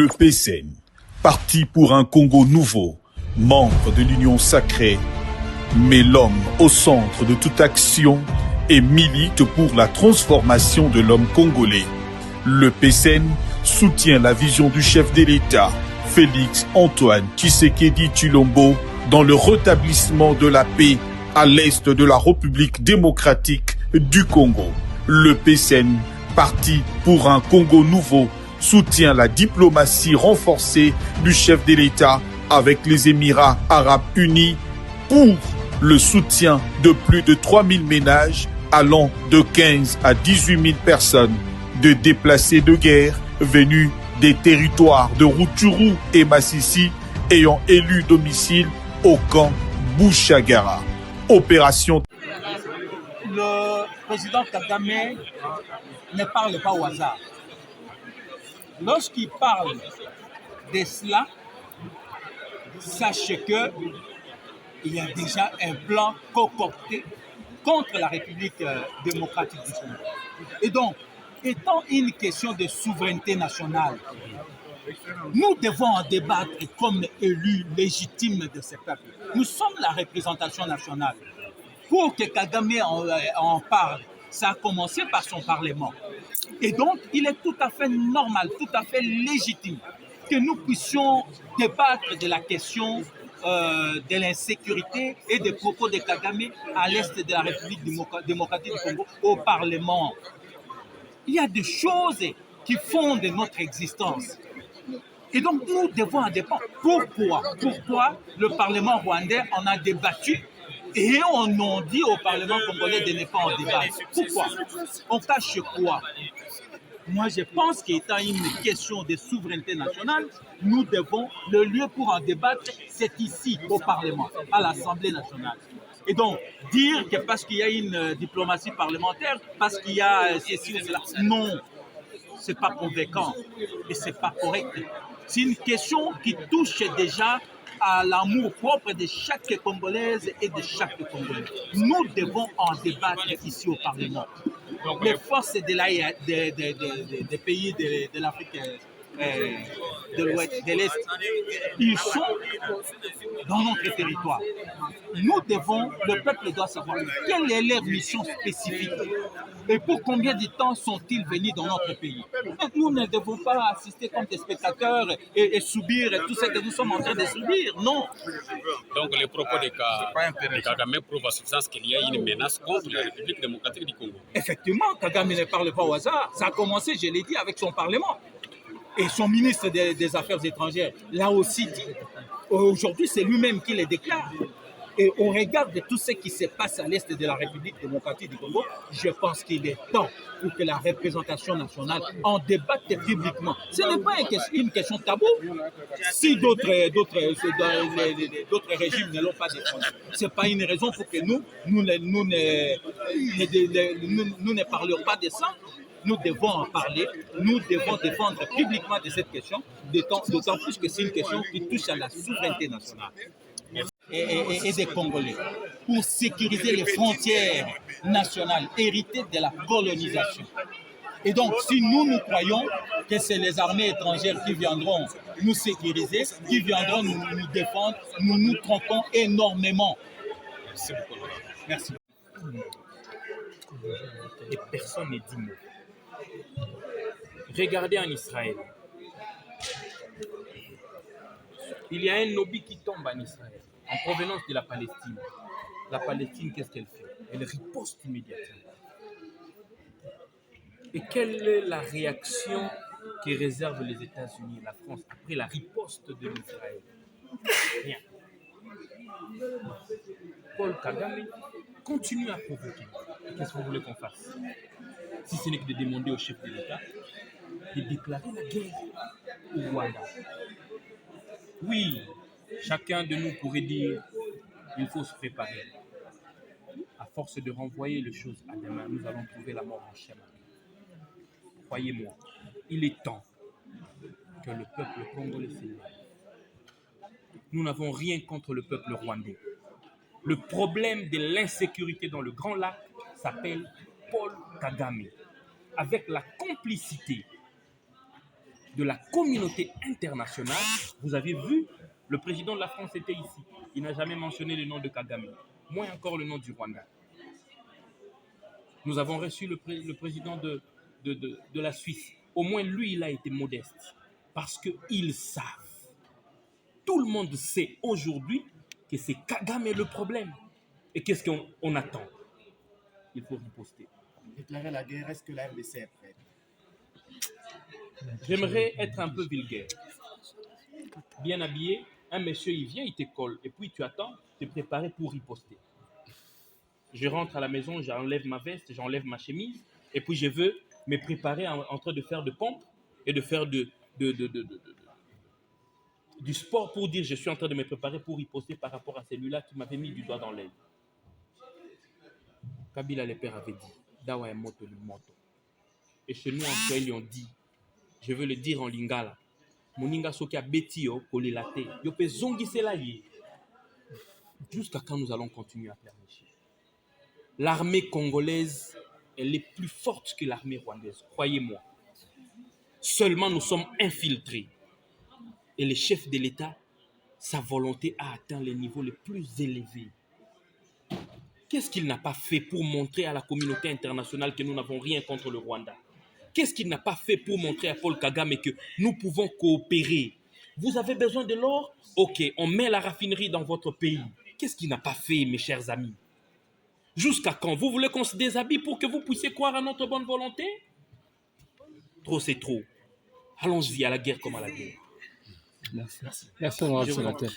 Le PCN, parti pour un Congo nouveau, membre de l'Union sacrée, met l'homme au centre de toute action et milite pour la transformation de l'homme congolais. Le PCN soutient la vision du chef de l'État, Félix Antoine Tshisekedi Tshilombo, dans le rétablissement de la paix à l'est de la République démocratique du Congo. Le PCN, parti pour un Congo nouveau, soutient la diplomatie renforcée du chef de l'État avec les Émirats arabes unis pour le soutien de plus de 3000 ménages allant de 15 à 18 000 personnes, de déplacés de guerre venus des territoires de Rutshuru et Masisi ayant élu domicile au camp Bouchagara. Opération. Le président Kagame ne parle pas au hasard. Lorsqu'il parle de cela, sachez que il y a déjà un plan concocté contre la République démocratique du Congo. Et donc, étant une question de souveraineté nationale, nous devons en débattre comme élus légitimes de ce peuple. Nous sommes la représentation nationale. Pour que Kagame en parle, ça a commencé par son Parlement. Et donc, il est tout à fait normal, tout à fait légitime que nous puissions débattre de la question de l'insécurité et des propos de Kagame à l'est de la République démocratique du Congo au Parlement. Il y a des choses qui fondent notre existence. Et donc, nous devons en débattre. Pourquoi le Parlement rwandais en a débattu et on a dit au Parlement congolais de ne pas en débattre? Pourquoi? On cache quoi? Moi, je pense qu'étant une question de souveraineté nationale, nous devons, le lieu pour en débattre, c'est ici, au Parlement, à l'Assemblée nationale. Et donc, dire que parce qu'il y a une diplomatie parlementaire, parce qu'il y a ceci ou cela, non, c'est pas convaincant et c'est pas correct. C'est une question qui touche déjà à l'amour propre de chaque Congolaise et de chaque Congolais. Nous devons en débattre ici au Parlement. Donc, les forces des pays de l'Afrique de l'Ouest, de l'Est, ils sont dans notre territoire. Nous devons, le peuple doit savoir quelle est leur mission spécifique et pour combien de temps sont-ils venus dans notre pays. Donc nous ne devons pas assister comme des spectateurs et subir tout ce que nous sommes en train de subir, non. Donc les propos de Kagame prouvent à substance qu'il y a une menace contre la République démocratique du Congo. Effectivement, Kagame ne parle pas au hasard. Ça a commencé, je l'ai dit, avec son Parlement. Et son ministre des Affaires étrangères l'a aussi dit. Aujourd'hui, c'est lui-même qui le déclare. Et au regard de tout ce qui se passe à l'est de la République démocratique du Congo, je pense qu'il est temps pour que la représentation nationale en débatte publiquement. Ce n'est pas une question tabou. Si d'autres régimes ne l'ont pas défendu, ce n'est pas une raison pour que nous ne parlions pas de ça. Nous devons en parler, nous devons défendre publiquement de cette question, d'autant plus que c'est une question qui touche à la souveraineté nationale et des Congolais, pour sécuriser les frontières nationales héritées de la colonisation. Et donc, si nous croyons que c'est les armées étrangères qui viendront nous sécuriser, qui viendront nous défendre, nous nous trompons énormément. Merci beaucoup. Merci. Et personne n'est digne. Regardez en Israël. Il y a un lobby qui tombe en Israël, en provenance de la Palestine. La Palestine, qu'est-ce qu'elle fait? Elle riposte immédiatement. Et quelle est la réaction que réservent les États-Unis et la France après la riposte de l'Israël? Rien. Paul Kagame continue à provoquer. Qu'est-ce que vous voulez qu'on fasse? Si ce n'est que de demander au chef de l'État de déclarer la guerre au Rwanda. Oui, chacun de nous pourrait dire qu'il faut se préparer. À force de renvoyer les choses à demain, nous allons trouver la mort en chemin. Croyez-moi, il est temps que le peuple congolais s'élève. Nous n'avons rien contre le peuple rwandais. Le problème de l'insécurité dans le Grand Lac s'appelle Paul Kagame, avec la complicité de la communauté internationale. Vous avez vu, le président de la France était ici. Il n'a jamais mentionné le nom de Kagame, moins encore le nom du Rwanda. Nous avons reçu le président de la Suisse. Au moins, lui, il a été modeste. Parce qu'ils savent. Tout le monde sait aujourd'hui que c'est Kagame le problème. Et qu'est-ce qu'on attend? Il faut riposter. Déclarer la guerre, est-ce que la RDC est prête? J'aimerais être un peu vulgaire. Bien habillé, un monsieur, il vient, il te colle. Et puis tu attends, te préparer pour riposter. Je rentre à la maison, j'enlève ma veste, j'enlève ma chemise. Et puis je veux me préparer en train de faire de pompe et de faire du sport pour dire je suis en train de me préparer pour riposter par rapport à celui-là qui m'avait mis du doigt dans l'œil. Kabila le père avait dit Dawa est moto le moto. Et chez nous en Swahili on dit, je veux le dire en lingala, moninga soki a beti yo kolelate yo pe zongisela ye. Jusqu'à quand nous allons continuer à pleurnicher? L'armée congolaise, elle est plus forte que l'armée rwandaise, croyez-moi. Seulement nous sommes infiltrés. Et le chef de l'État, sa volonté a atteint les niveaux les plus élevés. Qu'est-ce qu'il n'a pas fait pour montrer à la communauté internationale que nous n'avons rien contre le Rwanda? Qu'est-ce qu'il n'a pas fait pour montrer à Paul Kagame que nous pouvons coopérer? Vous avez besoin de l'or? Ok, on met la raffinerie dans votre pays. Qu'est-ce qu'il n'a pas fait, mes chers amis? Jusqu'à quand? Vous voulez qu'on se déshabille pour que vous puissiez croire à notre bonne volonté? Trop, c'est trop. Allons-y à la guerre comme à la guerre. Merci, honorable sénateur.